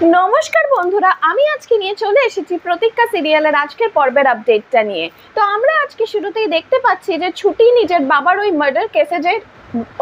নমস্কার বন্ধুরা, আমি আজকে নিয়ে চলে এসেছি প্রতীক্ষা সিরিয়ালের আজকের পর্বের আপডেটটা নিয়ে। তো আমরা আজকে শুরুতেই দেখতে পাচ্ছি যে ছুটি নিজের বাবার ওই মার্ডার কেসে যে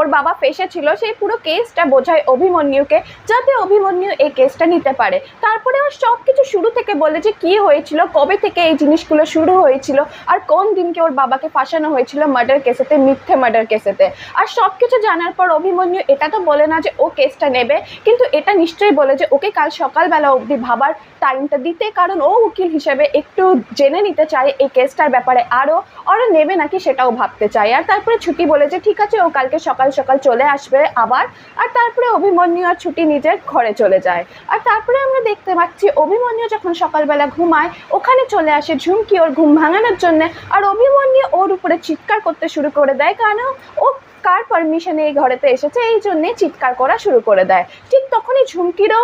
ওর বাবা ফেসেছিল সেই পুরো কেসটা বোঝায় অভিমন্যুকে, যাতে অভিমন্যু এই কেসটা নিতে পারে। তারপরে ও সব কিছু শুরু থেকে বলে যে কী হয়েছিল, কবে থেকে এই জিনিসগুলো শুরু হয়েছিল, আর কোন দিনকে ওর বাবাকে ফাঁসানো হয়েছিল মার্ডার কেসেতে, মিথ্যে মার্ডার কেসেতে। আর সব কিছু জানার পর অভিমন্যু এটা তো বলে না যে ও কেসটা নেবে, কিন্তু এটা নিশ্চয়ই বলে যে ওকে কাল সকালবেলা অবধি ভাবার টাইমটা দিতে, কারণ ও উকিল হিসেবে একটু জেনে নিতে চায় এই কেসটার ব্যাপারে, আরও ওরা নেবে নাকি সেটাও ভাবতে চায়। আর তারপরে ছুটি বলে যে ঠিক আছে, ও কালকে সকাল সকাল চলে আসবে আবার। আর তারপরে অভিমন্যু আর ছুটি নিজের ঘরে চলে যায়। আর তারপরে আমরা দেখতে পাচ্ছি অভিমন্যু যখন সকালবেলা ঘুমায়, ওখানে চলে আসে ঝুমকি ওর ঘুম ভাঙানোর জন্য। আর অভিমন্যু ওর উপরে চিৎকার করতে শুরু করে দেয়, কারণ ও কার পারমিশনে এই ঘরেতে এসেছে এই জন্যে চিৎকার করা শুরু করে দেয়। ঠিক তখনই ঝুমকিরও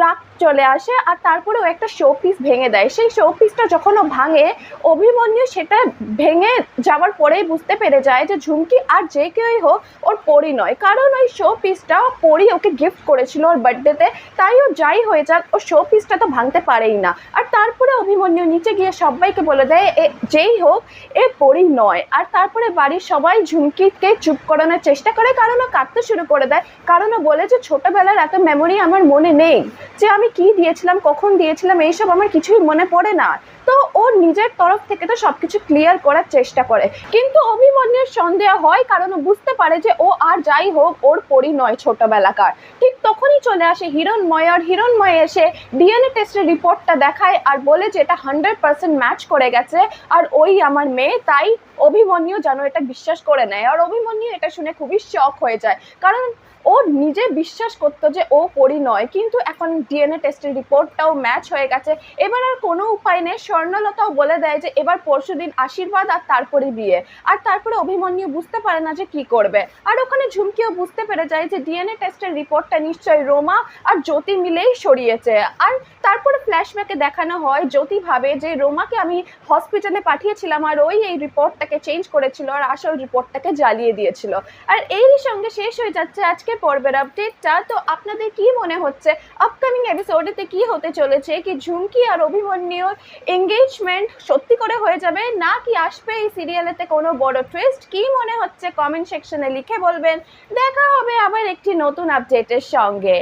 রাগ চলে আসে, আর তারপরে ও একটা শো পিস ভেঙে দেয়। সেই শো পিসটা যখন ও ভাঙে, অভিমন্যু সেটা ভেঙে যাওয়ার পরেই বুঝতে পেরে যায় যে ঝুমকি আর যে কেউই হোক ওর পরি নয়, কারণ ওই শো পিসটা পরি ওকে গিফট করেছিল ওর বার্থডেতে। তাই ও যাই হয়ে যাক, ও শো পিসটা তো ভাঙতে পারেই না। আর তারপরে অভিমন্যু নিচে গিয়ে সবাইকে বলে দেয় যেই হোক এ পরি নয়। আর তারপরে বাড়ির সবাই ঝুমকিকে চুপ করানোর চেষ্টা করে, কারণ ও কাঁদতে শুরু করে দেয়। কারণ ও বলে যে ছোটবেলার এত মেমোরি আমার মনে নেই, যে আমি কি দিয়েছিলাম, কখন দিয়েছিলাম, এইসব আমার কিছুই মনে পড়ে না। তো ও নিজের তরফ থেকে তো সবকিছু ক্লিয়ার করার চেষ্টা করে, কিন্তু অভিমন্যুর সন্দেহ হয়, কারণ ও বুঝতে পারে যে ও আর যাই হোক ওর পরি নয় ছোটবেলাকার। ঠিক তখনই চলে আসে হিরণময়। আর হিরণময় এসে ডিএনএ টেস্টের রিপোর্টটা দেখায় আর বলে যে এটা 100% ম্যাচ করে গেছে, আর ওই আমার মেয়ে। তাই অভিমন্যু যেন এটা বিশ্বাস করে নেয়। আর অভিমন্যু এটা শুনে খুবই শক হয়ে যায়, কারণ ও নিজে বিশ্বাস করতো যে ও পরি নয়, কিন্তু এখন ডিএনএ টেস্টের রিপোর্টটাও ম্যাচ হয়ে গেছে। এবার আর কোনো উপায় নেই। স্বর্ণলতাও বলে দেয় যে এবার পরশুদিন আশীর্বাদ আর তারপরে বিয়ে। আর তারপরে অভিমন্যু বুঝতে পারে না যে কি করবে। আর ওখানে ঝুমকিও বুঝতে পেরে যায় যে ডিএনএ টেস্টের রিপোর্টটা নিশ্চয়ই রোমা আর জ্যোতি মিলেই সরিয়েছে। আর তারপরে ফ্ল্যাশব্যাকে দেখানো হয় জ্যোতি ভাবে যে রোমাকে আমি হসপিটালে পাঠিয়েছিলাম, আর ওই এই রিপোর্টটাকে চেঞ্জ করেছিল আর আসল রিপোর্টটাকে জ্বালিয়ে দিয়েছিল। আর এই সঙ্গে শেষ হয়ে যাচ্ছে আজকে পর্বের আপডেটটা। তো আপনাদের কি মনে হচ্ছে আপকামিং এপিসোডেতে কি হতে চলেছে? কি ঝুমকি আর অভিমন্যুর এঙ্গেজমেন্ট সত্যি করে হয়ে যাবে, না কি আসবে এই সিরিয়ালেতে কোনো বড় টুইস্ট? কি মনে হচ্ছে কমেন্ট সেকশনে লিখে বলবেন। দেখা হবে আবার একটি নতুন আপডেটের সঙ্গে।